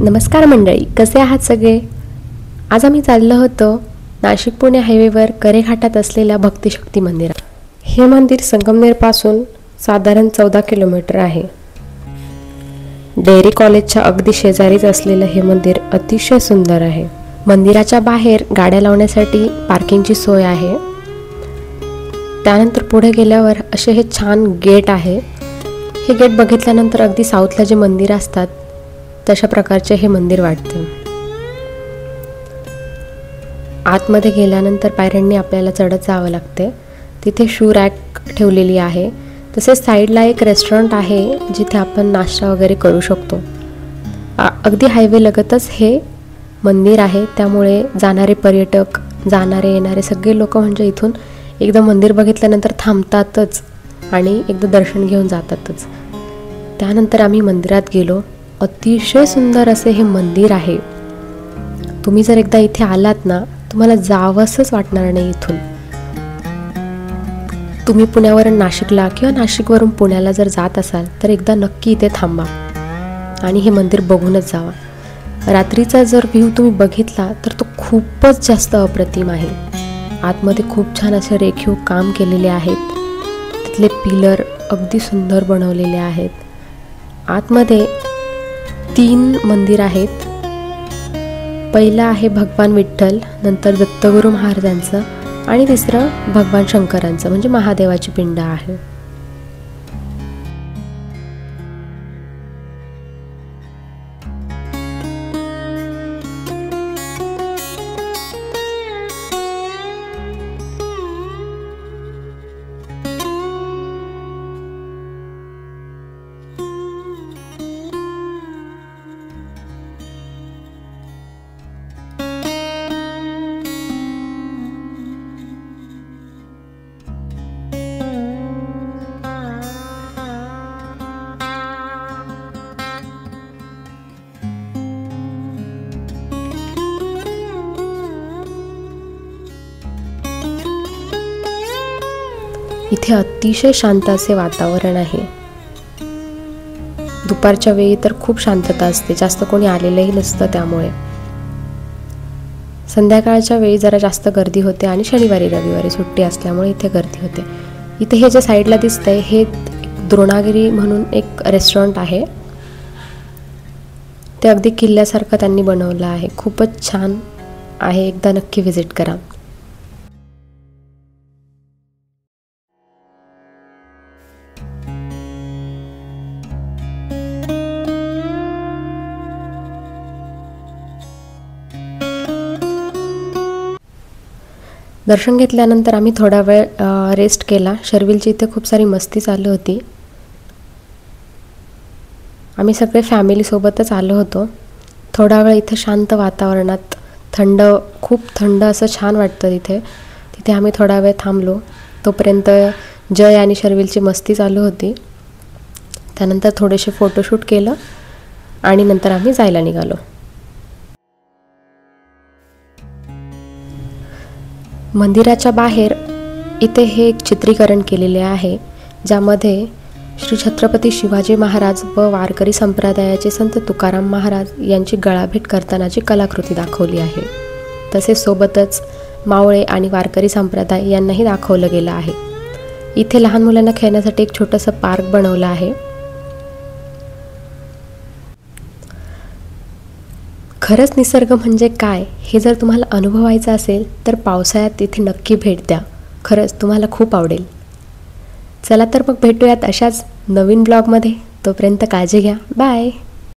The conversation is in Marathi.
नमस्कार मंडळी, कसे आहात सगळे? आज आम्ही चाललो होतो नाशिक पुणे हायवेवर करेघाटात असलेल्या भक्तिशक्ती मंदिरात. हे मंदिर संगमनेरपासून साधारण 14 किलोमीटर आहे. डेअरी कॉलेजच्या अगदी शेजारीच असलेलं हे मंदिर अतिशय सुंदर आहे. मंदिराच्या बाहेर गाड्या लावण्यासाठी पार्किंगची सोय आहे. त्यानंतर पुढे गेल्यावर असे हे छान गेट आहे. हे गेट बघितल्यानंतर अगदी साऊथला जे मंदिर असतात तशा प्रकारचे हे मंदिर वाटते. आतमध्ये गेल्यानंतर पायऱ्यांनी आपल्याला चढत जावं लागते. तिथे शू रॅक ठेवलेली आहे. तसेच साईडला एक रेस्टॉरंट आहे जिथे आपण नाश्ता वगैरे करू शकतो. अगदी हायवे लगतच हे मंदिर आहे, त्यामुळे जाणारे पर्यटक, जाणारे येणारे सगळे लोक म्हणजे इथून एकदा मंदिर बघितल्यानंतर थांबतातच आणि एकदा दर्शन घेऊन जातातच. त्यानंतर आम्ही मंदिरात गेलो. अतिशय सुंदर असे हे मंदिर आहे. तुम्ही जर एकदा इथे आलात ना, तुम्हाला जावंसंच वाटणार नाही इथून. तुम्ही पुण्यावरून नाशिकला किंवा नाशिकवरून पुण्याला जर जात असाल तर एकदा नक्की इथे थांबा आणि हे मंदिर बघूनच जावा. रात्रीचा जर व्ह्यू तुम्ही बघितला तर तो खूपच जास्त अप्रतिम आहे. आतमध्ये खूप छान असे रेखीव काम केलेले आहेत. तिथले पिलर अगदी सुंदर बनवलेले आहेत. आतमध्ये 3 मंदिर आहेत. पहिलं आहे भगवान विठ्ठल, नंतर दत्तगुरू महाराजांचं आणि तिसरं भगवान शंकरांचं म्हणजे महादेवाची पिंड आहे. इथे अतिशय शांत असे वातावरण आहे. दुपारच्या वेळी तर खूप शांतता असते, जास्त कोणी आलेलंही नसतं. त्यामुळे संध्याकाळच्या वेळी जरा जास्त गर्दी होते आणि शनिवारी रविवारी सुट्टी असल्यामुळे इथे गर्दी होते. इथे हे जे साईडला दिसतंय हे द्रोणागिरी म्हणून एक रेस्टॉरंट आहे. ते अगदी किल्ल्यासारखं त्यांनी बनवलं आहे. खूपच छान आहे. एकदा नक्की व्हिजिट करा. दर्शन घेतल्यानंतर आम्ही थोडा वेळ रेस्ट केला. शर्विलची इथे खूप सारी मस्ती चालू होती. आम्ही सगळे फॅमिलीसोबतच आलो होतो. थोडा वेळ इथे शांत वातावरणात खूप थंड असं छान वाटतं तिथे आम्ही थोडा वेळ थांबलो. तोपर्यंत जय आणि शर्विलची मस्ती चालू होती. त्यानंतर थोडेसे फोटोशूट केलं आणि नंतर आम्ही जायला निघालो. मंदिराच्या बाहेर इथे हे एक चित्रीकरण केलेले आहे, ज्यामध्ये श्री छत्रपती शिवाजी महाराज व वारकरी संप्रदायाचे संत तुकाराम महाराज यांची गळाभेट करतानाची कलाकृती दाखवली आहे. तसेच सोबतच मावळे आणि वारकरी संप्रदाय यांनाही दाखवलं गेलं आहे. इथे लहान मुलांना खेळण्यासाठी एक छोटंसं पार्क बनवलं आहे. खरंच निसर्ग म्हणजे काय हे जर तुम्हाला अनुभवायचं असेल तर पावसाळ्यात तिथे नक्की भेट द्या. खरंच तुम्हाला खूप आवडेल. चला तर मग भेटूयात अशाच नवीन ब्लॉगमध्ये. तोपर्यंत काळजी घ्या. बाय.